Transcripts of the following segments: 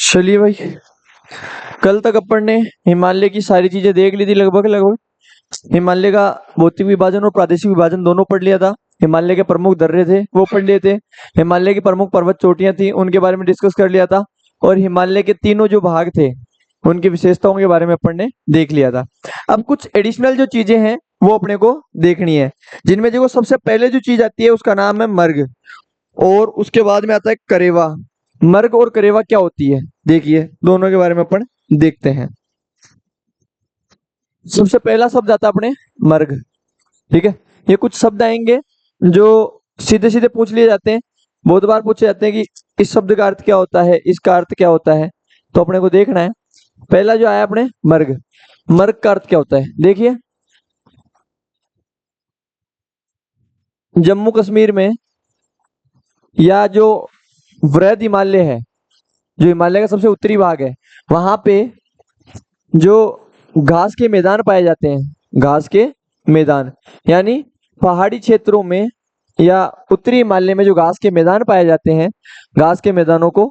चलिए भाई, कल तक अपन ने हिमालय की सारी चीजें देख ली थी लगभग लगभग। हिमालय का भौतिक विभाजन और प्रादेशिक विभाजन दोनों पढ़ लिया था। हिमालय के प्रमुख दर्रे थे वो पढ़ लिए थे। हिमालय की प्रमुख पर्वत चोटियां थी उनके बारे में डिस्कस कर लिया था। और हिमालय के तीनों जो भाग थे उनकी विशेषताओं के बारे में अपन ने देख लिया था। अब कुछ एडिशनल जो चीजें हैं वो अपने को देखनी है, जिनमें देखो सबसे पहले जो चीज आती है उसका नाम है मर्ग, और उसके बाद में आता है करेवा। मर्ग और करेवा क्या होती है, देखिए दोनों के बारे में अपन देखते हैं। सबसे पहला शब्द आता है अपने मर्ग। ठीक है, ये कुछ शब्द आएंगे जो सीधे सीधे पूछ लिए जाते हैं, बहुत बार पूछे जाते हैं कि इस शब्द का अर्थ क्या होता है, इसका अर्थ क्या होता है, तो अपने को देखना है। पहला जो आया अपने मर्ग, मर्ग का अर्थ क्या होता है देखिए। जम्मू कश्मीर में या जो वृहद हिमालय है, जो हिमालय का सबसे उत्तरी भाग है, वहां पे जो घास के मैदान पाए जाते हैं, घास के मैदान यानी पहाड़ी क्षेत्रों में या उत्तरी हिमालय में जो घास के मैदान पाए जाते हैं, घास के मैदानों को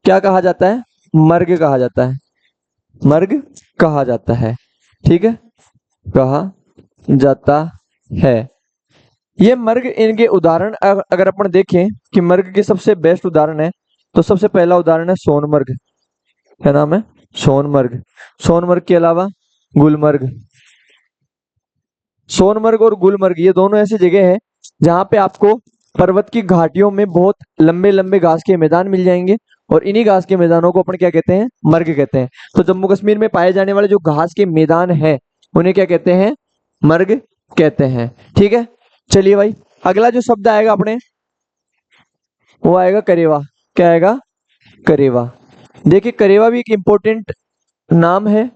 क्या कहा जाता है, मर्ग कहा जाता है। मर्ग कहा जाता है, ठीक है, कहा जाता है। ये मर्ग इनके उदाहरण अगर अपन देखें कि मर्ग के सबसे बेस्ट उदाहरण है, तो सबसे पहला उदाहरण है सोनमर्ग। क्या नाम है, सोनमर्ग। सोनमर्ग के अलावा गुलमर्ग। सोनमर्ग और गुलमर्ग ये दोनों ऐसी जगह है जहाँ पे आपको पर्वत की घाटियों में बहुत लंबे लंबे घास के मैदान मिल जाएंगे, और इन्हीं घास के मैदानों को अपन क्या कहते हैं, मर्ग कहते हैं। तो जम्मू कश्मीर में पाए जाने वाले जो घास के मैदान है उन्हें क्या कहते हैं, मर्ग कहते हैं। ठीक है, चलिए भाई, अगला जो शब्द आएगा अपने वो आएगा करेवा। क्या आएगा, करेवा। देखिए करेवा भी एक इम्पोर्टेंट नाम है,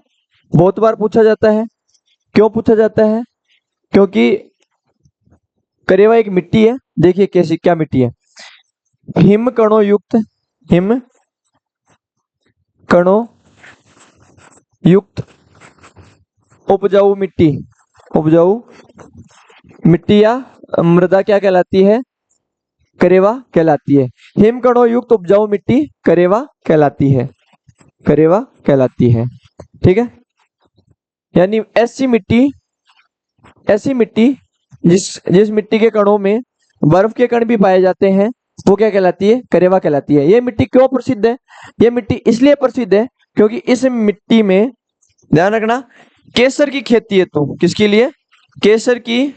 बहुत बार पूछा जाता है। क्यों पूछा जाता है, क्योंकि करेवा एक मिट्टी है। देखिए कैसी, क्या मिट्टी है, हिम कणों युक्त, हिम कणों युक्त उपजाऊ मिट्टी। उपजाऊ मिट्टी या मृदा क्या कहलाती है, करेवा कहलाती है। हिम कणों युक्त उपजाऊ मिट्टी करेवा कहलाती है, करेवा कहलाती है। ठीक है, यानी ऐसी मिट्टी जिस जिस मिट्टी के कणों में बर्फ के कण भी पाए जाते हैं वो क्या कहलाती है, करेवा कहलाती है। ये मिट्टी क्यों प्रसिद्ध है, ये मिट्टी इसलिए प्रसिद्ध है क्योंकि इस मिट्टी में, ध्यान रखना, केसर की खेती हेतु, किसके लिए, केसर की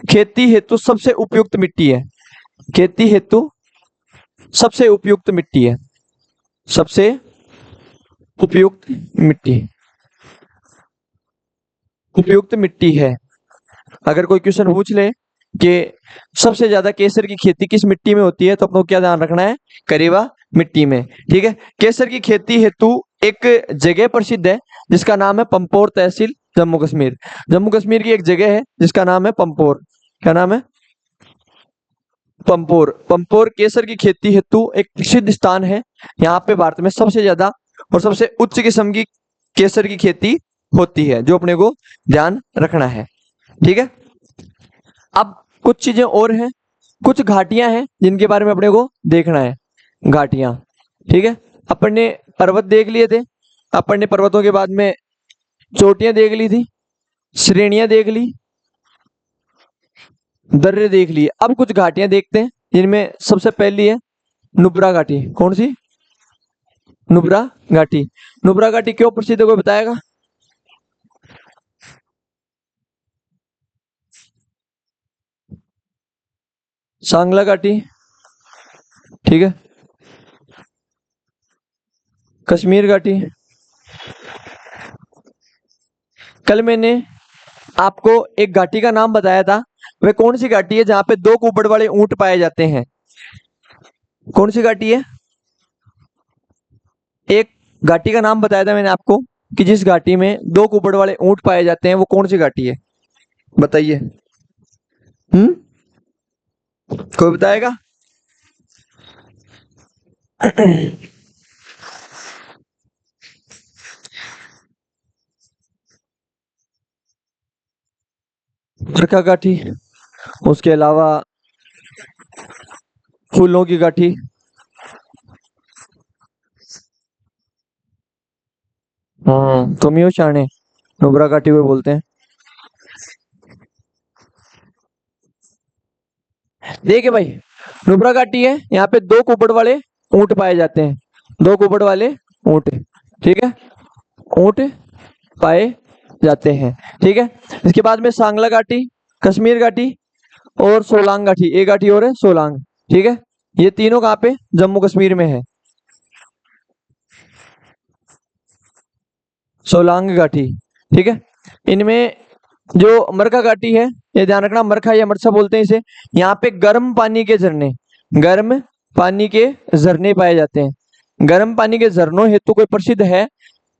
खेती हेतु सबसे उपयुक्त मिट्टी है। खेती हेतु सबसे उपयुक्त मिट्टी है, सबसे उपयुक्त मिट्टी, उपयुक्त मिट्टी है। अगर कोई क्वेश्चन पूछ ले कि सबसे ज्यादा केसर की खेती किस मिट्टी में होती है, तो अपने को क्या ध्यान रखना है, करेवा मिट्टी में। ठीक है, केसर की खेती हेतु एक जगह प्रसिद्ध है जिसका नाम है पंपोर तहसील, जम्मू कश्मीर। जम्मू कश्मीर की एक जगह है जिसका नाम है पंपोर। क्या नाम है, पंपोर। पंपोर केसर की खेती हेतु एक प्रसिद्ध स्थान है। यहाँ पे भारत में सबसे ज्यादा और सबसे उच्च किस्म की केसर की खेती होती है, जो अपने को ध्यान रखना है। ठीक है, अब कुछ चीजें और हैं, कुछ घाटियां हैं जिनके बारे में अपने को देखना है। घाटियां, ठीक है, अपन ने पर्वत देख लिए थे, अपन ने पर्वतों के बाद में चोटियां देख ली थी, श्रेणियां देख ली, दर्रे देख लिए। अब कुछ घाटियां देखते हैं जिनमें सबसे पहली है नुब्रा घाटी। कौन सी, नुब्रा घाटी। नुब्रा घाटी क्यों प्रसिद्ध है, कोई बताएगा, सांगला घाटी, ठीक है, कश्मीर घाटी। कल मैंने आपको एक घाटी का नाम बताया था, वह कौन सी घाटी है जहां पे दो कुबड़ वाले ऊंट पाए जाते हैं, कौन सी घाटी है। एक घाटी का नाम बताया था मैंने आपको कि जिस घाटी में दो कुबड़ वाले ऊंट पाए जाते हैं, वो कौन सी घाटी है, बताइए। कोई बताएगा। बरखा घाटी, उसके अलावा फूलों की घाटी, तुमियो शाने नुब्रा घाटी को बोलते हैं। देखिए भाई, नुब्रा घाटी है, यहाँ पे दो कुबड़ वाले ऊंट पाए जाते हैं, दो कुबड़ वाले ऊंट, ठीक है, ऊंट पाए जाते हैं, ठीक है। इसके बाद में सांगला घाटी, कश्मीर घाटी और सोलांग घाटी, एक घाटी और है सोलांग, ठीक है। ये तीनों कहाँ पे, जम्मू कश्मीर में है। सोलांग घाटी, ठीक है। इनमें जो मरका घाटी है, ये ध्यान रखना, मरखा या मरसा बोलते हैं इसे। यहाँ पे गर्म पानी के झरने, गर्म पानी के झरने पाए जाते हैं। गर्म पानी के झरनों हेतु कोई प्रसिद्ध है,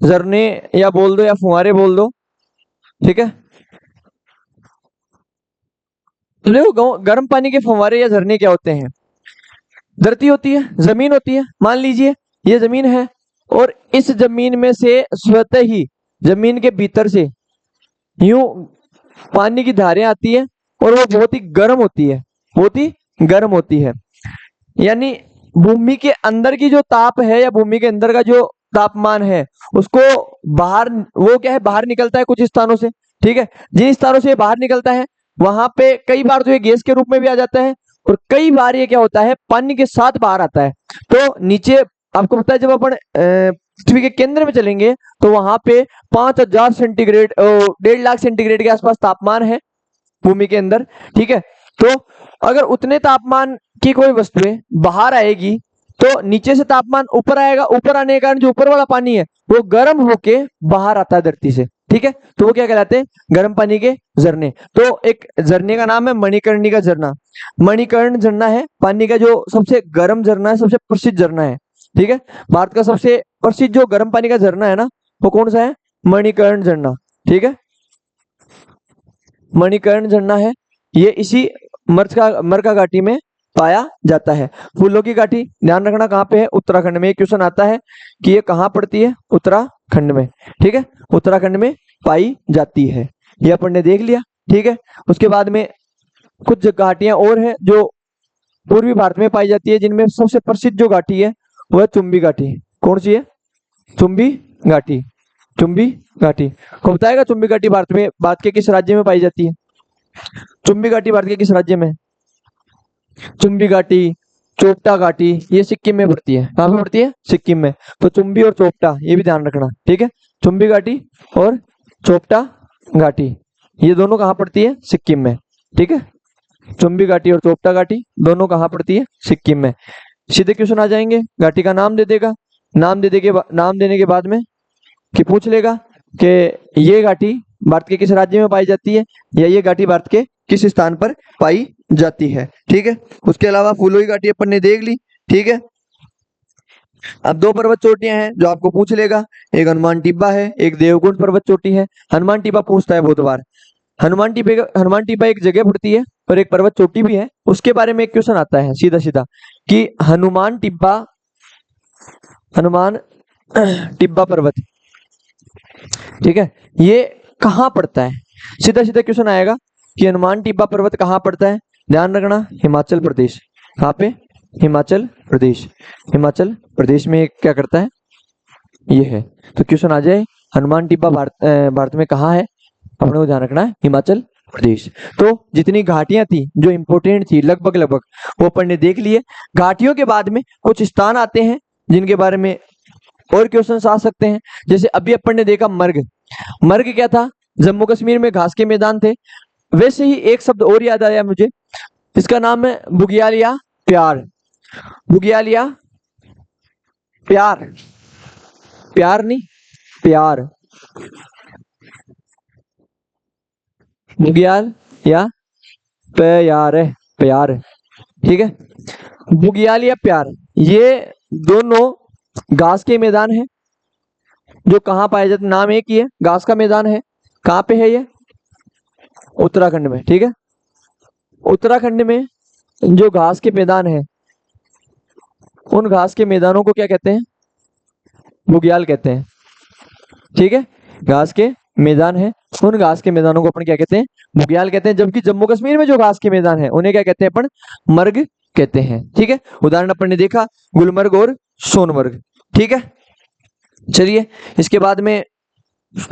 झरने या बोल दो या फुहारे बोल दो, ठीक है। तो देखो, गर्म पानी के फुहारे या झरने क्या होते हैं, धरती होती है, जमीन होती है, मान लीजिए ये जमीन है, और इस जमीन में से स्वतः ही जमीन के भीतर से यूं पानी की धारें आती है, और वो बहुत ही गर्म होती है, बहुत ही गर्म होती है। यानी भूमि के अंदर की जो ताप है, या भूमि के अंदर का जो तापमान है, उसको बाहर, वो क्या है, बाहर निकलता है कुछ स्थानों से, ठीक है। जिन स्थानों से बाहर निकलता है, वहां पे कई बार तो ये गैस के रूप में भी आ जाता है, और कई बार ये क्या होता है, पानी के साथ बाहर आता है। तो नीचे आपको पता है, जब अपन पृथ्वी के केंद्र में चलेंगे, तो वहां पे 5000 सेंटीग्रेड, 1.5 लाख सेंटीग्रेड के आसपास तापमान है भूमि के अंदर, ठीक है। तो अगर उतने तापमान की कोई वस्तुएं बाहर आएगी, तो नीचे से तापमान ऊपर आएगा, ऊपर आने के कारण जो ऊपर वाला पानी है वो गर्म होके बाहर आता है धरती से, ठीक है। तो वो क्या कहलाते हैं, गर्म पानी के झरने। तो एक झरने का नाम है मणिकर्णिका झरना, मणिकर्ण झरना है, पानी का जो सबसे गर्म झरना है, सबसे प्रसिद्ध झरना है, ठीक है। भारत का सबसे प्रसिद्ध जो गर्म पानी का झरना है ना, वो कौन सा है, मणिकर्ण झरना, ठीक है। मणिकर्ण झरना है, ये इसी मरका घाटी में पाया जाता है। फूलों की घाटी, ध्यान रखना कहाँ पे है, उत्तराखंड में। एक क्वेश्चन आता है कि ये कहाँ पड़ती है, उत्तराखंड में, ठीक है, उत्तराखंड में पाई जाती है, ये अपन ने देख लिया, ठीक है। उसके बाद में कुछ घाटियां और है जो पूर्वी भारत में पाई जाती है, जिनमें सबसे प्रसिद्ध जो घाटी है वह चुंबी घाटी। कौन सी है, चुंबी घाटी, चुंबी घाटी। को बताएगा चुंबी घाटी भारत के किस राज्य में पाई जाती है, चुंबी घाटी भारत के किस राज्य में, चुंबी घाटी, चोपटा घाटी, ये सिक्किम में पड़ती है, कहाँ पे पड़ती है, सिक्किम में। तो चुंबी और चोपटा ये भी ध्यान रखना, ठीक है। चुंबी घाटी और चोपटा घाटी, ये दोनों कहाँ पड़ती है, सिक्किम में, ठीक है। चुंबी घाटी और चोपटा घाटी दोनों कहाँ पड़ती है, सिक्किम में। सीधे क्वेश्चन आ जाएंगे, घाटी का नाम दे देगा, नाम देने के बाद में कि पूछ लेगा कि ये घाटी भारत के किस राज्य में पाई जाती है, या ये घाटी भारत के किस स्थान पर पाई जाती है, ठीक है। उसके अलावा फूलों की घाटी अपन ने देख ली, ठीक है। अब दो पर्वत चोटियां हैं जो आपको पूछ लेगा, एक हनुमान टिब्बा है, एक देवकुंड पर्वत चोटी है। हनुमान टिब्बा पूछता है बहुत बार, हनुमान टिब्बा एक जगह पड़ती है और एक पर्वत चोटी भी है, उसके बारे में एक क्वेश्चन आता है सीधा सीधा कि हनुमान टिब्बा पर्वत, ठीक है, ये कहाँ पड़ता है। सीधा सीधा क्वेश्चन आएगा कि हनुमान टिब्बा पर्वत कहाँ पड़ता है। ध्यान रखना, हिमाचल प्रदेश। कहाँ पे, हिमाचल प्रदेश। हिमाचल प्रदेश में क्या करता है, ये है। तो क्वेश्चन आ जाए हनुमान टिब्बा भारत में कहाँ है, अपने को ध्यान रखना है हिमाचल प्रदेश। तो जितनी घाटियां थी जो इंपोर्टेंट थी, लगभग वो अपन ने देख लिए। घाटियों के बाद में कुछ स्थान आते हैं जिनके बारे में और क्वेश्चंस आ सकते हैं। जैसे अभी अपन ने देखा मर्ग, मर्ग क्या था, जम्मू कश्मीर में घास के मैदान थे। वैसे ही एक शब्द और याद आया मुझे, इसका नाम है बुग्याल या प्यार। बुग्याल या प्यार, प्यार नहीं, प्यार, बुग्याल या प्यार है, प्यार, ठीक है। बुग्याल या प्यार, ये दोनों घास के मैदान है जो कहाँ पाए जाते, नाम एक ही है, घास का मैदान है। कहाँ पे है ये, उत्तराखंड में, ठीक है। उत्तराखंड में जो घास के मैदान है, उन घास के मैदानों को क्या कहते हैं, बुग्याल कहते हैं, ठीक है। घास के मैदान है, उन घास के मैदानों को अपन क्या कहते हैं, बुग्याल कहते हैं। जबकि जम्मू कश्मीर में जो घास के मैदान है उन्हें क्या कहते हैं, अपन मर्ग कहते हैं, ठीक है। उदाहरण अपन ने देखा गुलमर्ग और सोनमर्ग, ठीक है। चलिए इसके बाद में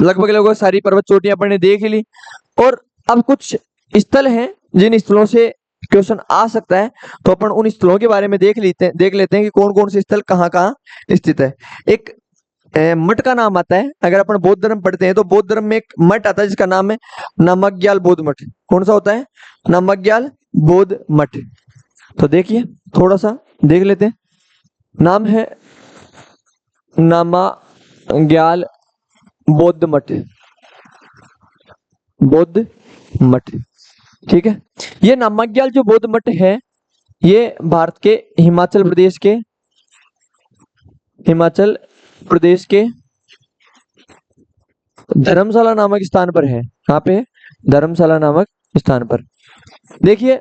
लगभग लगभग सारी पर्वत चोटियां अपन ने देख ली। और अब कुछ स्थल हैं जिन स्थलों से क्वेश्चन आ सकता है, तो अपन उन स्थलों के बारे में देख लेते हैं कि कौन कौन से स्थल कहाँ कहाँ स्थित है। एक मठ का नाम आता है, अगर अपन बौद्ध धर्म पढ़ते हैं तो बौद्ध धर्म में एक मठ आता है जिसका नाम है नामग्याल बौद्ध मठ। कौन सा होता है? नामग्याल बौद्ध मठ। तो देखिए थोड़ा सा देख लेते हैं। नाम है नामग्याल बौद्ध मठ, बौद्ध मठ। ठीक है, ये नामग्याल जो बौद्ध मठ है ये भारत के हिमाचल प्रदेश के धर्मशाला नामक स्थान पर है। कहाँ पे है? धर्मशाला नामक स्थान पर। देखिए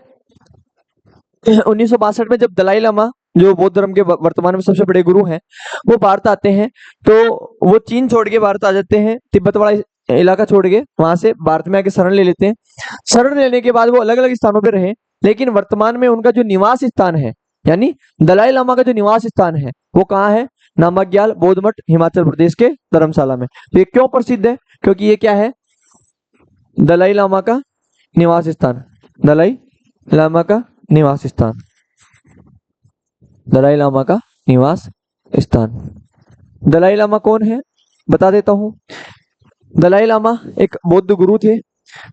1962 में जब दलाई लामा, जो बौद्ध धर्म के वर्तमान में सबसे बड़े गुरु हैं, वो भारत आते हैं, तो वो चीन छोड़ के भारत आ जाते हैं, तिब्बत वाला इलाका छोड़ के वहां से भारत में आके शरण ले लेते हैं। शरण लेने के बाद वो अलग अलग स्थानों पर रहे, लेकिन वर्तमान में उनका जो निवास स्थान है, यानी दलाई लामा का जो निवास स्थान है, वो कहाँ है? नामग्याल बौद्ध मठ, हिमाचल प्रदेश के धर्मशाला में। तो ये क्यों प्रसिद्ध है? क्योंकि ये क्या है? दलाई लामा का निवास स्थान, दलाई लामा का निवास स्थान, दलाई लामा का निवास स्थान। दलाई लामा कौन है बता देता हूं। दलाई लामा एक बौद्ध गुरु थे।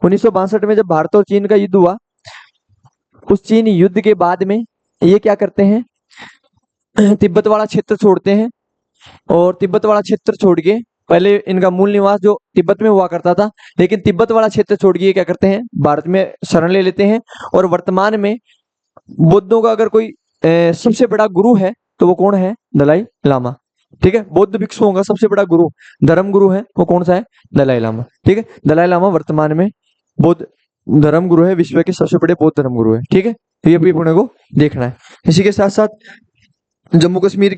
1962 में जब भारत और चीन का युद्ध हुआ, उस चीन युद्ध के बाद में ये क्या करते हैं? तिब्बत वाला क्षेत्र छोड़ते हैं, और तिब्बत वाला क्षेत्र छोड़ के, पहले इनका मूल निवास जो तिब्बत में हुआ करता था, लेकिन तिब्बत वाला क्षेत्र छोड़ के ये क्या करते हैं? भारत में शरण ले लेते हैं। और वर्तमान में बौद्धों का अगर कोई सबसे बड़ा गुरु है तो वो कौन है? दलाई लामा। ठीक है, बौद्ध भिक्षुओं का सबसे बड़ा गुरु, धर्म गुरु है, वो कौन सा है? दलाई लामा। ठीक है, दलाई लामा वर्तमान में बौद्ध धर्म गुरु है, विश्व के सबसे बड़े बौद्ध धर्म गुरु है। ठीक है, तो ये भी अपने को देखना है। इसी के साथ साथ जम्मू कश्मीर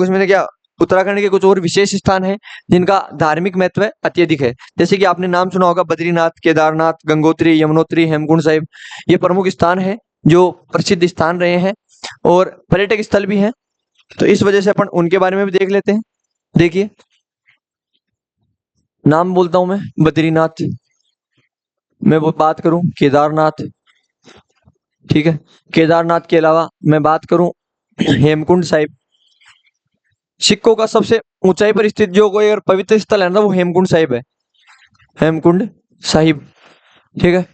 में क्या, उत्तराखंड के कुछ और विशेष स्थान हैं जिनका धार्मिक महत्व अत्यधिक है। जैसे कि आपने नाम सुना होगा बद्रीनाथ, केदारनाथ, गंगोत्री, यमुनोत्री, हेमकुंड साहिब। ये प्रमुख स्थान है जो प्रसिद्ध स्थान रहे हैं और पर्यटक स्थल भी हैं। तो इस वजह से अपन उनके बारे में भी देख लेते हैं। देखिए नाम बोलता हूं मैं बद्रीनाथ, मैं वो बात करूं केदारनाथ। ठीक है, केदारनाथ के अलावा मैं बात करूं हेमकुंड साहिब। सिखों का सबसे ऊंचाई पर स्थित जो कोई अगर पवित्र स्थल है ना, वो हेमकुंड साहिब है, हेमकुंड साहिब। ठीक है,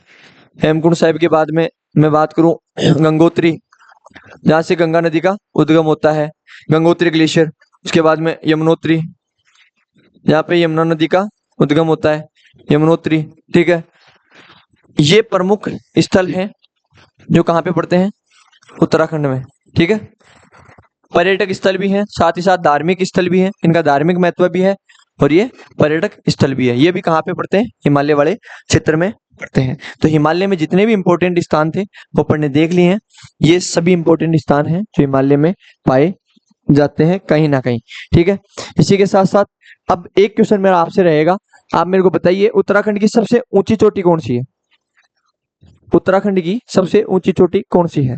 हेमकुंड साहिब के बाद में मैं बात करूं गंगोत्री, जहां से गंगा नदी का उद्गम होता है, गंगोत्री ग्लेशियर। उसके बाद में यमुनोत्री, जहाँ पे यमुना नदी का उद्गम होता है, यमुनोत्री। ठीक है, ये प्रमुख स्थल हैं जो कहाँ पे पड़ते हैं? उत्तराखंड में। ठीक है, पर्यटक स्थल भी हैं, साथ ही साथ धार्मिक स्थल भी हैं, इनका धार्मिक महत्व भी है, और ये पर्यटक स्थल भी है। ये भी कहाँ पे पड़ते हैं? हिमालय वाले क्षेत्र में पड़ते हैं। तो हिमालय में जितने भी इंपॉर्टेंट स्थान थे वो अपन ने देख लिए हैं। ये सभी इंपॉर्टेंट स्थान हैं जो हिमालय में पाए जाते हैं कहीं ना कहीं। ठीक है, इसी के साथ साथ अब एक क्वेश्चन मेरा आपसे रहेगा, आप मेरे को बताइए उत्तराखंड की सबसे ऊंची चोटी कौन सी है? उत्तराखंड की सबसे ऊंची चोटी कौन सी है?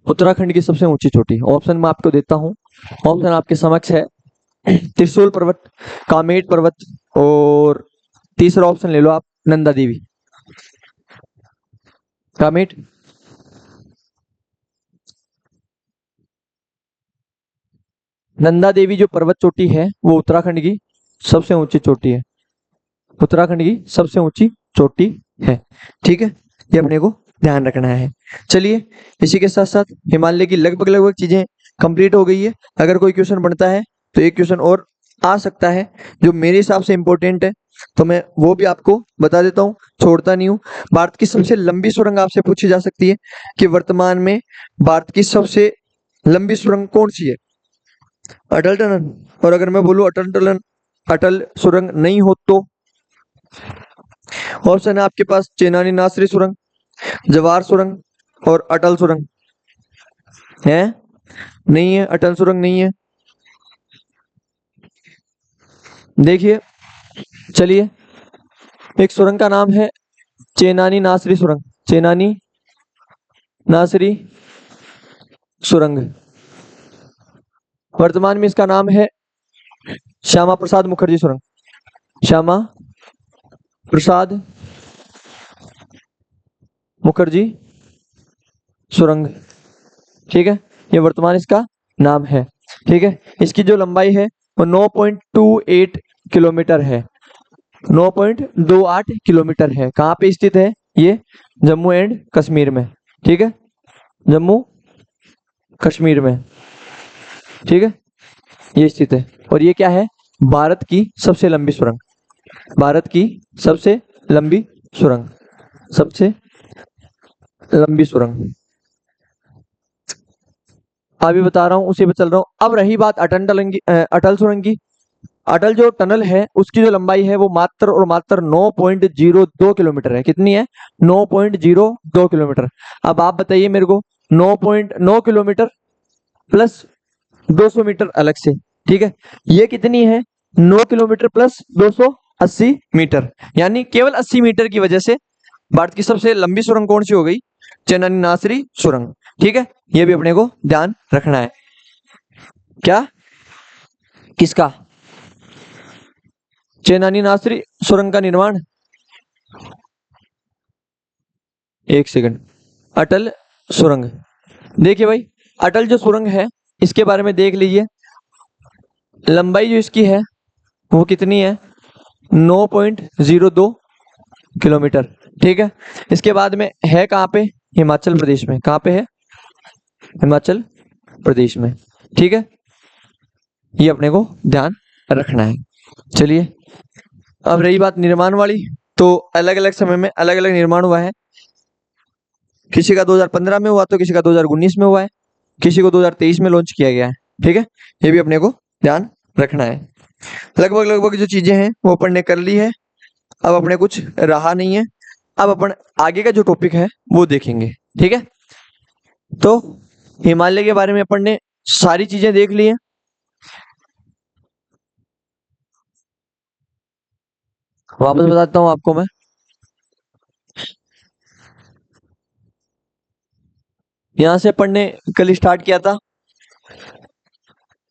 उत्तराखंड की सबसे ऊंची चोटी, ऑप्शन मैं आपको देता हूं। ऑप्शन आपके समक्ष है त्रिशूल पर्वत, कामेट पर्वत, और तीसरा ऑप्शन ले लो आप नंदा देवी। कामेट, नंदा देवी जो पर्वत चोटी है वो उत्तराखंड की सबसे ऊंची चोटी है, उत्तराखंड की सबसे ऊंची चोटी है। ठीक है, ये अपने को ध्यान रखना है। चलिए इसी के साथ साथ हिमालय की लगभग लगभग चीजें कंप्लीट हो गई है। अगर कोई क्वेश्चन बनता है तो एक क्वेश्चन और आ सकता है जो मेरे हिसाब से इंपॉर्टेंट है, तो मैं वो भी आपको बता देता हूँ, छोड़ता नहीं हूँ। भारत की सबसे लंबी सुरंग आपसे पूछी जा सकती है कि वर्तमान में भारत की सबसे लंबी सुरंग कौन सी है? अटल टनल। और अगर मैं बोलूं अटल सुरंग नहीं हो तो ऑप्शन है आपके पास चेनानी नासरी सुरंग, जवाहर सुरंग और अटल सुरंग। है? नहीं है, अटल सुरंग नहीं है। देखिए चलिए, एक सुरंग का नाम है चेनानी नासरी सुरंग, चेनानी नासरी सुरंग। वर्तमान में इसका नाम है श्यामा प्रसाद मुखर्जी सुरंग, श्यामा प्रसाद मुखर्जी सुरंग, ठीक है, ये वर्तमान इसका नाम है। ठीक है, इसकी जो लंबाई है वो 9.28 किलोमीटर है, 9.28 किलोमीटर है। कहाँ पे स्थित है ये? जम्मू एंड कश्मीर में। ठीक है, जम्मू कश्मीर में, ठीक है, ये स्थित है। और ये क्या है? भारत की सबसे लंबी सुरंग, भारत की सबसे लंबी सुरंग, सबसे लंबी सुरंग। अभी बता रहा हूँ, उसी पे चल रहा हूँ। अब रही बात अटल सुरंग की। अटल जो टनल है उसकी जो लंबाई है वो मात्र और मात्र 9.02 किलोमीटर है। कितनी है? 9.02 किलोमीटर। अब आप बताइए मेरे को, 9.9 किलोमीटर प्लस 200 मीटर अलग से, ठीक है, ये कितनी है? 9 किलोमीटर प्लस 280 मीटर, यानी केवल 80 मीटर की वजह से भारत की सबसे लंबी सुरंग कौन सी हो गई? चेनानी नासरी सुरंग। ठीक है, ये भी अपने को ध्यान रखना है। क्या? किसका? चेनानी नासरी सुरंग का निर्माण, एक सेकंड, अटल सुरंग। देखिए भाई, अटल जो सुरंग है इसके बारे में देख लीजिए। लंबाई जो इसकी है वो कितनी है? 9.02 किलोमीटर। ठीक है, इसके बाद में है कहाँ पे? हिमाचल प्रदेश में। कहाँ पे है? हिमाचल प्रदेश में। ठीक है, ये अपने को ध्यान रखना है। चलिए, अब रही बात निर्माण वाली, तो अलग अलग समय में अलग अलग निर्माण हुआ है। किसी का 2015 में हुआ, तो किसी का 2019 में हुआ है, किसी को 2023 में लॉन्च किया गया है। ठीक है, ये भी अपने को ध्यान रखना है। लगभग लगभग जो चीजें हैं वो अपन ने कर ली है, अब अपने कुछ रहा नहीं है। अब अपन आगे का जो टॉपिक है वो देखेंगे। ठीक है, तो हिमालय के बारे में अपन ने सारी चीजें देख ली हैं। वापस बताता हूं आपको मैं। यहां से अपन ने कल स्टार्ट किया था,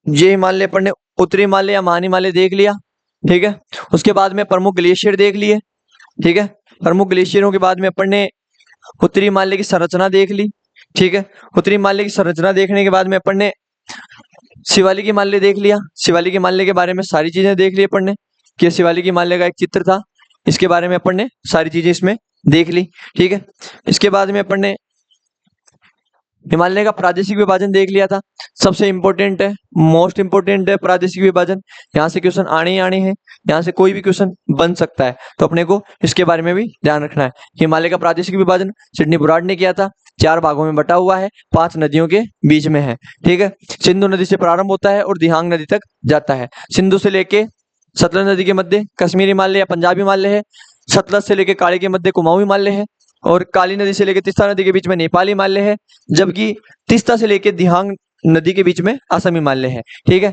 ये हिमालय अपन ने उत्तरी हिमालय या महान हिमालय देख लिया। ठीक है, उसके बाद में प्रमुख ग्लेशियर देख लिए। ठीक है, प्रमुख ग्लेशियरों के बाद में अपन ने उत्तरी हिमालय की संरचना देख ली। ठीक है, उत्तरी हिमालय की संरचना देखने के बाद में अपन ने शिवालिक हिमालय देख लिया। शिवालिक हिमालय के बारे में सारी चीजें देख ली अपन ने, कि शिवालिक हिमालय का एक चित्र था, इसके बारे में अपन ने सारी चीजें इसमें देख ली। ठीक है, इसके बाद में अपन ने हिमालय का प्रादेशिक विभाजन देख लिया था। सबसे इंपॉर्टेंट है, मोस्ट इंपॉर्टेंट है प्रादेशिक विभाजन। यहाँ से क्वेश्चन आने ही आने हैं, यहाँ से कोई भी क्वेश्चन बन सकता है, तो अपने को इसके बारे में भी ध्यान रखना है। हिमालय का प्रादेशिक विभाजन सिडनी बुराड ने किया था, 4 भागों में बटा हुआ है, 5 नदियों के बीच में है। ठीक है, सिंधु नदी से प्रारंभ होता है और दिहांग नदी तक जाता है। सिंधु से लेके सतलज नदी के मध्य कश्मीर हिमालय या पंजाब हिमालय है। सतलज से लेके काली के मध्य कुमाऊं हिमालय है, और काली नदी से लेके तीस्ता नदी के बीच में नेपाल हिमालय है, जबकि तीस्ता से लेके दिहांग नदी के बीच में असम हिमालय है। ठीक है,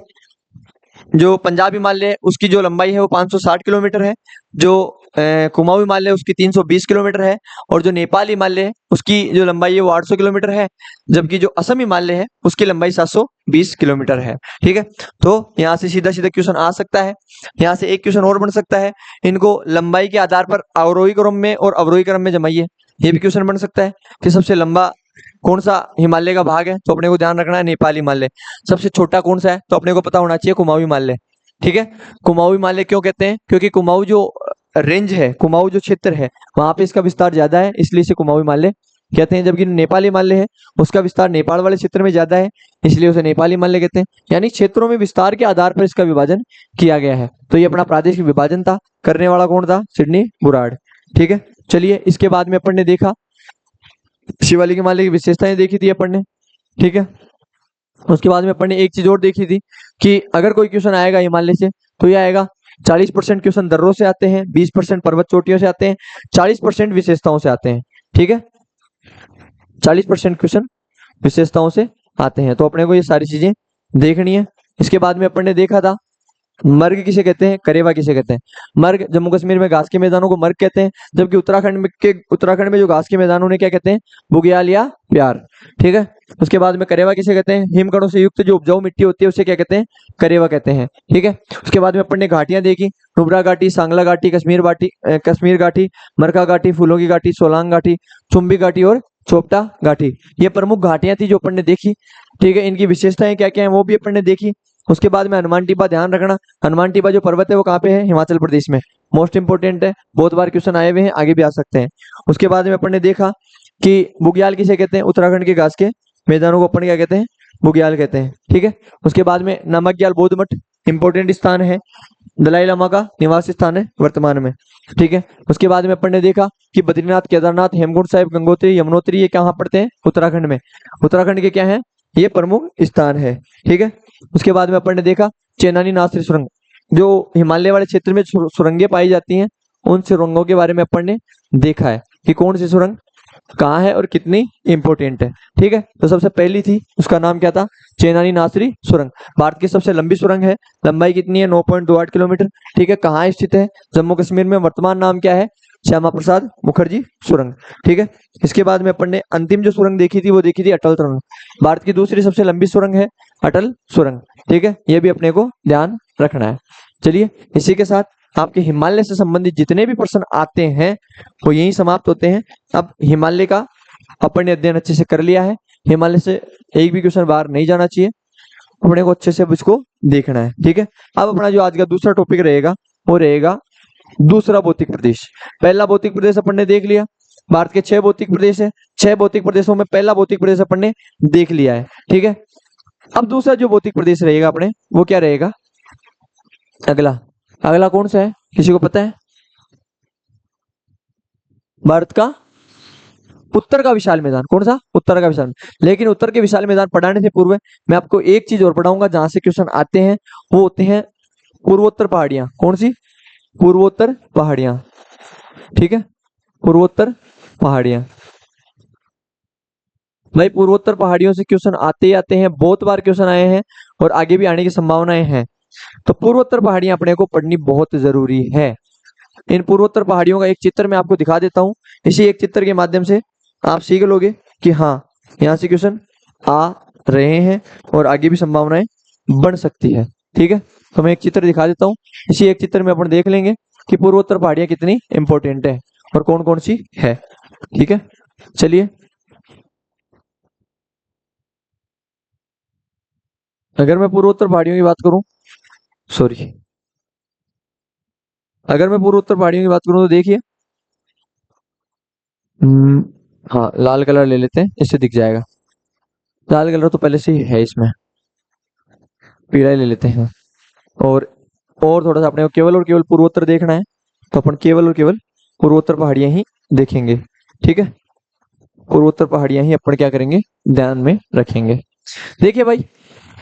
जो पंजाब हिमालय है उसकी जो लंबाई है वो 560 किलोमीटर है, जो कुमाऊं हिमालय है उसकी 320 किलोमीटर है, और जो नेपाल हिमालय है उसकी जो लंबाई है वो 800 किलोमीटर है, जबकि जो असम हिमालय है उसकी लंबाई 720 किलोमीटर है। ठीक है, तो यहाँ से सीधा सीधा क्वेश्चन आ सकता है। यहाँ से एक क्वेश्चन और बन सकता है, इनको लंबाई के आधार पर आरोही क्रम में और अवरोही क्रम में जमाइए, ये भी क्वेश्चन बन सकता है कि सबसे लंबा कौन सा हिमालय का भाग है, तो अपने को ध्यान रखना है नेपाल हिमालय। सबसे छोटा कौन सा है, तो अपने को पता होना चाहिए कुमाऊं हिमालय। ठीक है, कुमाऊं हिमालय क्यों कहते हैं? क्योंकि कुमाऊं जो रेंज है, कुमाऊं जो क्षेत्र है वहां पे इसका विस्तार ज्यादा है, इसलिए इसे कुमाऊं हिमालय कहते हैं। जबकि नेपाल हिमालय है उसका विस्तार नेपाल वाले क्षेत्र में ज्यादा है, इसलिए उसे नेपाल हिमालय कहते हैं। यानी क्षेत्रों में विस्तार के आधार पर इसका विभाजन किया गया है। तो ये अपना प्रादेशिक विभाजन था, करने वाला कौन था? Sydney Burrard. ठीक है, चलिए, इसके बाद में अपन ने देखा शिवालिक हिमालय की विशेषताएं देखी थी अपन ने। ठीक है, उसके बाद में अपन ने एक चीज और देखी थी कि अगर कोई क्वेश्चन आएगा हिमालय से तो ये आएगा 40% क्वेश्चन दर्रों से आते हैं, 20% पर्वत चोटियों से आते हैं, 40% विशेषताओं से आते हैं। ठीक है, 40% क्वेश्चन विशेषताओं से आते हैं, तो अपने को ये सारी चीजें देखनी है। इसके बाद में अपन ने देखा था मर्ग किसे कहते हैं, करेवा किसे कहते हैं। मर्ग जम्मू कश्मीर में घास के मैदानों को मर्ग कहते हैं, जबकि उत्तराखंड में जो घास के मैदान उन्हें क्या कहते हैं, बुग्याल या प्यार। ठीक है। उसके बाद में करेवा किसे कहते हैं, हिमकणों से युक्त जो उपजाऊ मिट्टी होती है उसे क्या कहते हैं, करेवा कहते हैं। ठीक है। उसके बाद में अपन ने घाटियां देखी, नुब्रा घाटी, सांगला घाटी, कश्मीर घाटी, मरका घाटी, फूलों की घाटी, सोलांग घाटी, चुम्बी घाटी और चोपटा घाटी। ये प्रमुख घाटियां थी जो अपन ने देखी। ठीक है। इनकी विशेषताएं क्या क्या है वो भी अपन ने देखी। उसके बाद में हनुमान टिब्बा, ध्यान रखना हनुमान टिब्बा जो पर्वत है वो कहाँ पे है, हिमाचल प्रदेश में। मोस्ट इंपोर्टेंट है, बहुत बार क्वेश्चन आए हुए हैं, आगे भी आ सकते हैं। उसके बाद में अपन ने देखा कि बुग्याल किसे कहते हैं, उत्तराखंड के घास के मैदानों को अपन क्या कहते हैं, बुग्याल कहते हैं। ठीक है। उसके बाद में नमग्याल बौद्ध मठ इंपोर्टेंट स्थान है, दलाई लामा का निवास स्थान है वर्तमान में। ठीक है। उसके बाद में अपन ने देखा कि बद्रीनाथ, केदारनाथ, हेमकुंड साहिब, गंगोत्री, यमुनोत्री ये कहाँ पड़ते हैं, उत्तराखंड में। उत्तराखंड के क्या है, ये प्रमुख स्थान है। ठीक है। उसके बाद में अपन ने देखा चेनानी नासरी सुरंग, जो हिमालय वाले क्षेत्र में सुरंगें पाई जाती हैं, उन सुरंगों के बारे में अपन ने देखा है कि कौन सी सुरंग कहाँ है और कितनी इंपोर्टेंट है। ठीक है। तो सबसे पहली थी, उसका नाम क्या था, चेनानी नासरी सुरंग। भारत की सबसे लंबी सुरंग है, लंबाई कितनी है, 9.28 किलोमीटर। ठीक है। कहाँ स्थित है, जम्मू कश्मीर में। वर्तमान नाम क्या है, श्यामा प्रसाद मुखर्जी सुरंग। ठीक है। इसके बाद में अपन ने अंतिम जो सुरंग देखी थी वो देखी थी अटल सुरंग। भारत की दूसरी सबसे लंबी सुरंग है अटल सुरंग। ठीक है। ये भी अपने को ध्यान रखना है। चलिए, इसी के साथ आपके हिमालय से संबंधित जितने भी प्रश्न आते हैं वो यहीं समाप्त होते हैं। अब हिमालय का अपन ने अध्ययन अच्छे से कर लिया है, हिमालय से एक भी क्वेश्चन बाहर नहीं जाना चाहिए, अपने को अच्छे से इसको देखना है। ठीक है। अब अपना जो आज का दूसरा टॉपिक रहेगा वो रहेगा दूसरा भौतिक प्रदेश। पहला भौतिक प्रदेश अपन ने देख लिया, भारत के 6 भौतिक प्रदेश है, 6 भौतिक प्रदेशों में पहला भौतिक प्रदेश अपन ने देख लिया है। ठीक है। अब दूसरा जो भौतिक प्रदेश रहेगा अपने, वो क्या रहेगा, अगला अगला कौन सा है, किसी को पता है। भारत का उत्तर का विशाल मैदान, कौन सा, उत्तर का विशाल। लेकिन उत्तर के विशाल मैदान पढ़ाने से पूर्व मैं आपको एक चीज और पढ़ाऊंगा जहां से क्वेश्चन आते हैं, वो होते हैं पूर्वोत्तर पहाड़ियां। कौन सी, पूर्वोत्तर पहाड़ियां। ठीक है। पूर्वोत्तर पहाड़ियां, भाई पूर्वोत्तर पहाड़ियों से क्वेश्चन आते ही आते हैं, बहुत बार क्वेश्चन आए हैं और आगे भी आने की संभावनाएं हैं। तो पूर्वोत्तर पहाड़ियां अपने को पढ़नी बहुत जरूरी है। इन पूर्वोत्तर पहाड़ियों का एक चित्र मैं आपको दिखा देता हूं, इसी एक चित्र के माध्यम से आप सीख लोगे कि हाँ यहाँ से क्वेश्चन आ रहे हैं और आगे भी संभावनाएं बन सकती है। ठीक है। तो मैं एक चित्र दिखा देता हूँ, इसी एक चित्र में अपन देख लेंगे कि पूर्वोत्तर पहाड़ियां कितनी इंपॉर्टेंट है और कौन कौन सी है। ठीक है। चलिए, अगर मैं पूर्वोत्तर पहाड़ियों की बात करूं, सॉरी, अगर मैं पूर्वोत्तर पहाड़ियों की बात करूं तो देखिए, हाँ लाल कलर ले लेते हैं, इससे दिख जाएगा। लाल कलर तो पहले से ही है इसमें, पीला ही ले लेते हैं। और थोड़ा सा अपने को केवल और केवल पूर्वोत्तर देखना है तो अपन केवल और केवल पूर्वोत्तर पहाड़ियां ही देखेंगे। ठीक है। पूर्वोत्तर पहाड़ियां ही अपन क्या करेंगे, ध्यान में रखेंगे। देखिए भाई,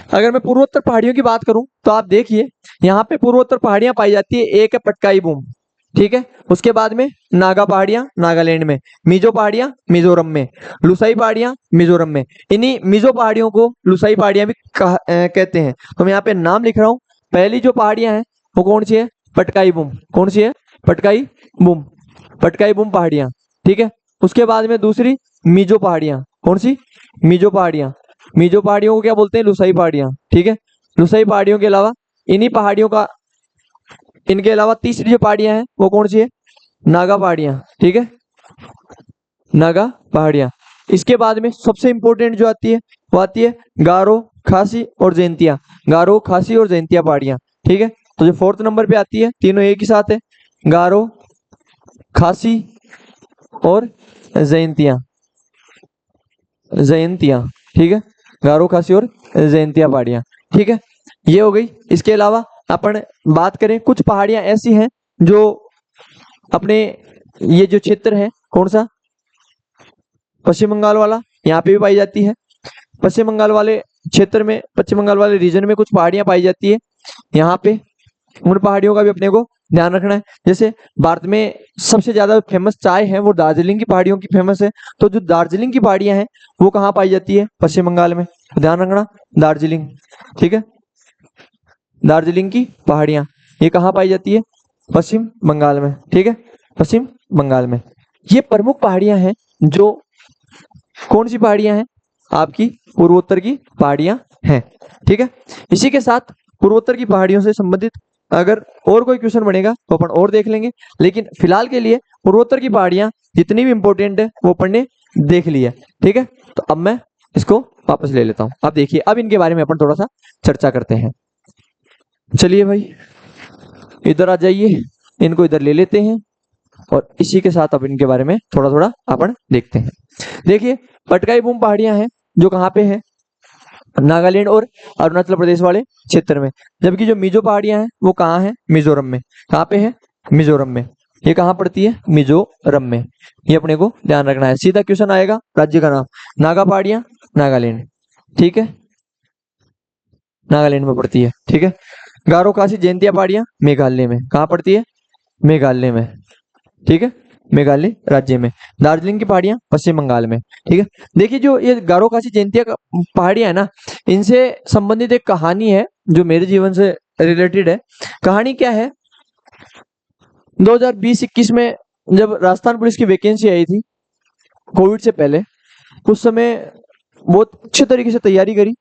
अगर मैं पूर्वोत्तर पहाड़ियों की बात करूं तो आप देखिए यहाँ पे पूर्वोत्तर पहाड़ियां पाई जाती है। एक है पटकाई बूम, ठीक है। उसके बाद में नागा पहाड़ियां नागालैंड में, मिजो पहाड़ियां मिजोरम में, लुसाई पहाड़ियां मिजोरम में। इन्हीं मिजो पहाड़ियों को लुसाई पहाड़ियां भी कहते हैं। तो मैं यहाँ पे नाम लिख रहा हूँ। पहली जो पहाड़ियां हैं वो कौन सी है, पटकाई बूम। कौन सी है, पटकाई बूम, पटकाई बूम पहाड़ियां। ठीक है। उसके बाद में दूसरी मिजो पहाड़ियां, कौन सी, मिजो पहाड़ियां। मिजो पहाड़ियों को क्या बोलते हैं, लुसाई पहाड़ियां। ठीक है। लुसाई पहाड़ियों के अलावा इन्हीं पहाड़ियों का, इनके अलावा तीसरी जो पहाड़ियां हैं वो कौन सी है, नागा पहाड़ियां। ठीक है, नागा पहाड़ियां। इसके बाद में सबसे इंपॉर्टेंट जो आती है वो आती है गारो, खासी और जयंतिया। गारो, खासी और जयंतिया पहाड़ियां। ठीक है। तो जो 4th नंबर पे आती है, तीनों एक ही साथ है, गारो, खासी और जयंतिया, जयंतिया। ठीक है। गारो, खासी और जयंतिया पहाड़ियां। ठीक है। ये हो गई। इसके अलावा अपन बात करें, कुछ पहाड़ियां ऐसी हैं जो अपने ये जो क्षेत्र है, कौन सा, पश्चिम बंगाल वाला, यहाँ पे भी पाई जाती है। पश्चिम बंगाल वाले क्षेत्र में, पश्चिम बंगाल वाले रीजन में कुछ पहाड़ियां पाई जाती है यहाँ पे। उन पहाड़ियों का भी अपने को ध्यान रखना है। जैसे भारत में सबसे ज्यादा फेमस चाय है वो दार्जिलिंग की पहाड़ियों की फेमस है। तो जो दार्जिलिंग की पहाड़ियां हैं वो कहाँ पाई जाती है, पश्चिम बंगाल में। तो ध्यान रखना, दार्जिलिंग। ठीक है। दार्जिलिंग की पहाड़ियां, ये कहाँ पाई जाती है? पश्चिम बंगाल में। ठीक है, पश्चिम बंगाल में। ये प्रमुख पहाड़ियां हैं जो, कौन सी पहाड़ियां हैं? आपकी पूर्वोत्तर की पहाड़ियां हैं। ठीक है, इसी के साथ पूर्वोत्तर की पहाड़ियों से संबंधित अगर और कोई क्वेश्चन बनेगा तो अपन और देख लेंगे, लेकिन फिलहाल के लिए पूर्वोत्तर की पहाड़ियां जितनी भी इंपॉर्टेंट है वो पढ़ने देख लिया। ठीक है, तो अब मैं इसको वापस ले लेता हूं। अब देखिए, अब इनके बारे में अपन थोड़ा सा चर्चा करते हैं। चलिए भाई, इधर आ जाइए, इनको इधर ले लेते हैं और इसी के साथ अब इनके बारे में थोड़ा थोड़ा अपन देखते हैं। देखिए, पटकाई बूम पहाड़ियां हैं जो कहाँ पे है? नागालैंड और अरुणाचल प्रदेश वाले क्षेत्र में। जबकि जो मिजो पहाड़ियां हैं वो कहाँ है? मिजोरम में। कहाँ पे है? मिजोरम में। ये कहाँ पड़ती है? मिजोरम में। ये अपने को ध्यान रखना है। सीधा क्वेश्चन आएगा, राज्य का नाम। नागा पहाड़ियां, नागालैंड। ठीक है, नागालैंड में पड़ती है। ठीक है, गारो खासी जयंतिया पहाड़ियां मेघालय में। कहाँ पड़ती है? मेघालय में। ठीक है, मेघालय राज्य में। दार्जिलिंग की पहाड़ियां पश्चिम बंगाल में। ठीक है, देखिए जो ये गारो खासी जयंतिया पहाड़ियां है ना, इनसे संबंधित एक कहानी है जो मेरे जीवन से रिलेटेड है। कहानी क्या है? 2020-21 में जब राजस्थान पुलिस की वैकेंसी आई थी, कोविड से पहले, उस समय बहुत अच्छे तरीके से तैयारी करी।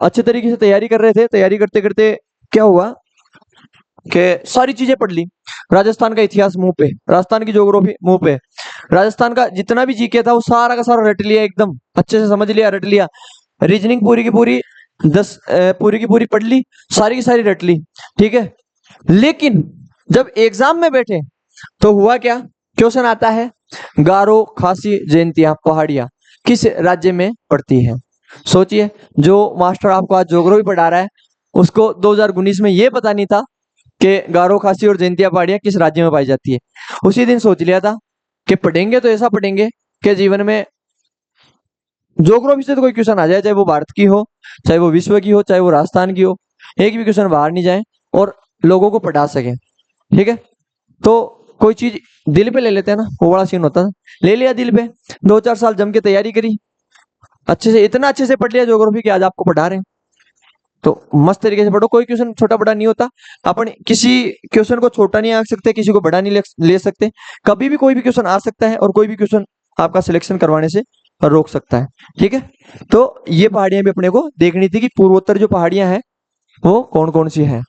अच्छे तरीके से तैयारी कर रहे थे। तैयारी करते करते क्या हुआ कि सारी चीजें पढ़ ली। राजस्थान का इतिहास मुंह पे, राजस्थान की ज्योग्राफी मुंह पे, राजस्थान का जितना भी जीके था वो सारा का सारा रट लिया, एकदम अच्छे से समझ लिया, रट लिया। रीजनिंग पूरी की पूरी पूरी की पूरी पढ़ ली, सारी की सारी रट ली। ठीक है, लेकिन जब एग्जाम में बैठे तो हुआ क्या? क्वेश्चन आता है, गारो खासी जयंतिया पहाड़ियां किस राज्य में पड़ती है? सोचिए, जो मास्टर आपको आज ज्योग्राफी पढ़ा रहा है उसको 2019 में ये पता नहीं था कि गारो खासी और जयंतिया पहाड़ियां किस राज्य में पाई जाती है। उसी दिन सोच लिया था कि पढ़ेंगे तो ऐसा पढ़ेंगे कि जीवन में ज्योग्राफी से तो कोई क्वेश्चन आ जाए, चाहे वो भारत की हो, चाहे वो विश्व की हो, चाहे वो राजस्थान की हो, एक भी क्वेश्चन बाहर नहीं जाए और लोगों को पढ़ा सके। ठीक है, तो कोई चीज दिल पे ले लेते हैं ना, वो बड़ा सीन होता है। ले लिया दिल पे, 2-4 साल जम के तैयारी करी, अच्छे से, इतना अच्छे से पढ़ लिया ज्योग्राफी कि आज आपको पढ़ा रहे हैं। तो मस्त तरीके से पढ़ो, कोई क्वेश्चन छोटा बड़ा नहीं होता। अपन किसी क्वेश्चन को छोटा नहीं आंक सकते, किसी को बड़ा नहीं ले सकते। कभी भी कोई भी क्वेश्चन आ सकता है और कोई भी क्वेश्चन आपका सिलेक्शन करवाने से रोक सकता है। ठीक है, तो ये पहाड़ियां भी अपने को देखनी थी कि पूर्वोत्तर जो पहाड़ियां हैं वो कौन कौन सी हैं।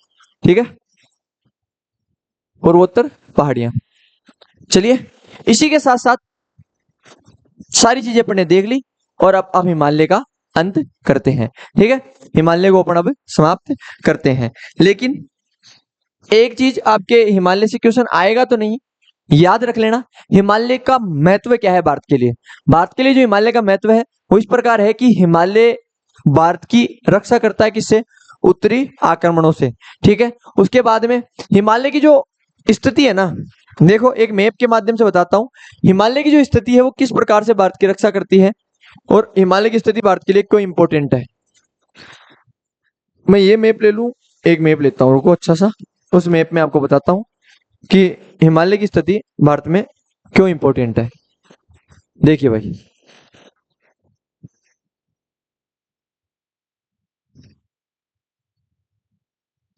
ठीक है, पूर्वोत्तर पहाड़ियां। चलिए, इसी के साथ साथ सारी चीजें अपने देख ली और अब हिमालय का अंत करते हैं। ठीक है, हिमालय को अपन अब समाप्त करते हैं। लेकिन एक चीज आपके हिमालय से क्वेश्चन आएगा तो नहीं, याद रख लेना, हिमालय का महत्व क्या है भारत के लिए। भारत के लिए जो हिमालय का महत्व है वो इस प्रकार है कि हिमालय भारत की रक्षा करता है, किससे? उत्तरी आक्रमणों से। ठीक है, उसके बाद में हिमालय की जो स्थिति है ना, देखो एक मैप के माध्यम से बताता हूं, हिमालय की जो स्थिति है वो किस प्रकार से भारत की रक्षा करती है और हिमालय की स्थिति भारत के लिए क्यों इंपॉर्टेंट है। मैं ये मैप ले लूं, एक मैप लेता हूं, रुको अच्छा सा, उस मैप में आपको बताता हूं कि हिमालय की स्थिति भारत में क्यों इंपॉर्टेंट है। देखिए भाई,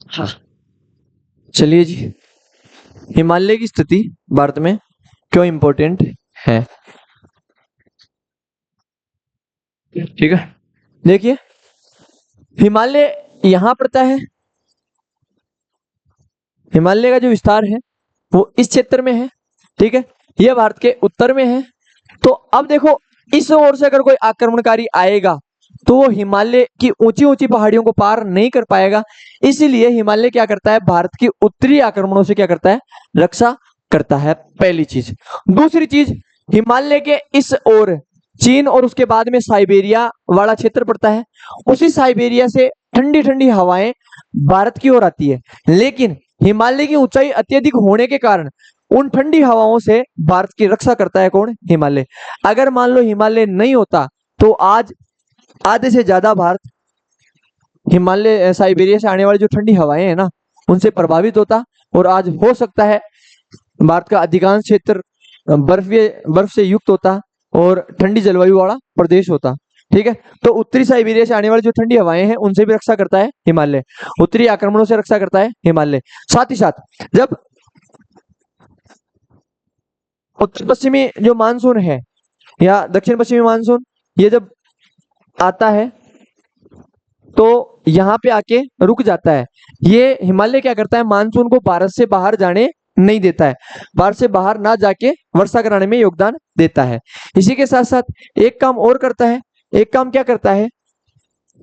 हाँ, चलिए जी, हिमालय की स्थिति भारत में क्यों इंपॉर्टेंट है। ठीक है, देखिए हिमालय यहां पड़ता है, हिमालय का जो विस्तार है वो इस क्षेत्र में है। ठीक है, यह भारत के उत्तर में है। तो अब देखो, इस ओर से अगर कोई आक्रमणकारी आएगा तो वो हिमालय की ऊंची ऊंची पहाड़ियों को पार नहीं कर पाएगा। इसीलिए हिमालय क्या करता है? भारत की उत्तरी आक्रमणों से क्या करता है? रक्षा करता है, पहली चीज। दूसरी चीज, हिमालय के इस ओर चीन और उसके बाद में साइबेरिया वाला क्षेत्र पड़ता है। उसी साइबेरिया से ठंडी ठंडी हवाएं भारत की ओर आती है, लेकिन हिमालय की ऊंचाई अत्यधिक होने के कारण उन ठंडी हवाओं से भारत की रक्षा करता है कौन? हिमालय। अगर मान लो हिमालय नहीं होता तो आज आधे से ज्यादा भारत हिमालय साइबेरिया से आने वाली जो ठंडी हवाएं हैं ना उनसे प्रभावित होता, और आज हो सकता है भारत का अधिकांश क्षेत्र बर्फ से युक्त होता और ठंडी जलवायु वाला प्रदेश होता। ठीक है। तो उत्तरी साइबेरिया से आने वाली जो ठंडी हवाएं हैं उनसे भी रक्षा करता है हिमालय, उत्तरी आक्रमणों से रक्षा करता है हिमालय। साथ ही साथ जब उत्तर पश्चिमी जो मानसून है या दक्षिण पश्चिमी मानसून ये जब आता है तो यहाँ पे आके रुक जाता है। ये हिमालय क्या करता है, मानसून को भारत से बाहर जाने नहीं देता है, भारत से बाहर ना जाके वर्षा कराने में योगदान देता है। इसी के साथ साथ एक काम और करता है, एक काम क्या करता है,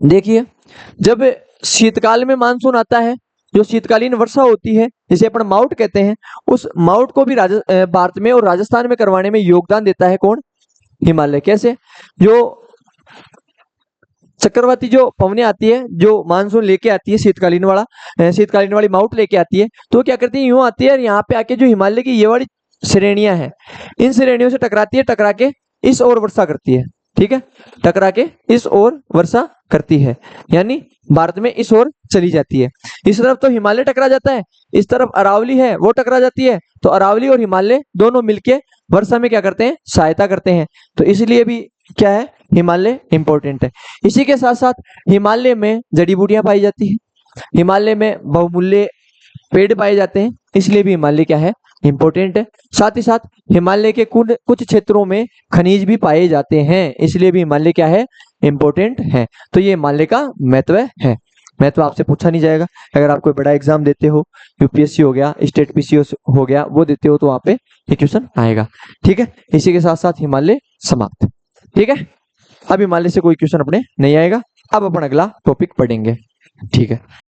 देखिए जब शीतकाल में मानसून आता है, जो शीतकालीन वर्षा होती है जिसे अपन माउट कहते हैं, उस माउट को भी भारत में और राजस्थान में करवाने में योगदान देता है कौन, हिमालय। कैसे, जो चक्रवाती जो पवनें आती है, जो मानसून लेके आती है शीतकालीन वाली माउट लेके आती है, तो क्या करती है, यूं आती है और यहाँ पे आके जो हिमालय की ये वाली श्रेणियां हैं, इन श्रेणियों से टकराती है, टकरा के इस ओर वर्षा करती है। ठीक है, टकरा के इस ओर वर्षा करती है, यानी भारत में इस ओर चली जाती है। इस तरफ तो हिमालय टकरा जाता है, इस तरफ अरावली है वो टकरा जाती है, तो अरावली और हिमालय दोनों मिलके वर्षा में क्या करते हैं, सहायता करते हैं। तो इसलिए भी क्या है, हिमालय इंपॉर्टेंट है। इसी के साथ साथ हिमालय में जड़ी बूटियां पाई जाती है, हिमालय में बहुमूल्य पेड़ पाए जाते हैं, इसलिए भी हिमालय क्या है, इंपॉर्टेंट है। साथ ही साथ हिमालय के कुछ क्षेत्रों में खनिज भी पाए जाते हैं, इसलिए भी हिमालय क्या है, इंपॉर्टेंट है। तो ये हिमालय का महत्व है। महत्व आपसे पूछा नहीं जाएगा, अगर आप कोई बड़ा एग्जाम देते हो, यूपीएससी हो गया, स्टेट पीसीओ हो गया, वो देते हो तो वहां पे ये क्वेश्चन आएगा। ठीक है, इसी के साथ साथ हिमालय समाप्त। ठीक है, अब हिमालय से कोई क्वेश्चन अपने नहीं आएगा। अब अपन अगला टॉपिक पढ़ेंगे। ठीक है।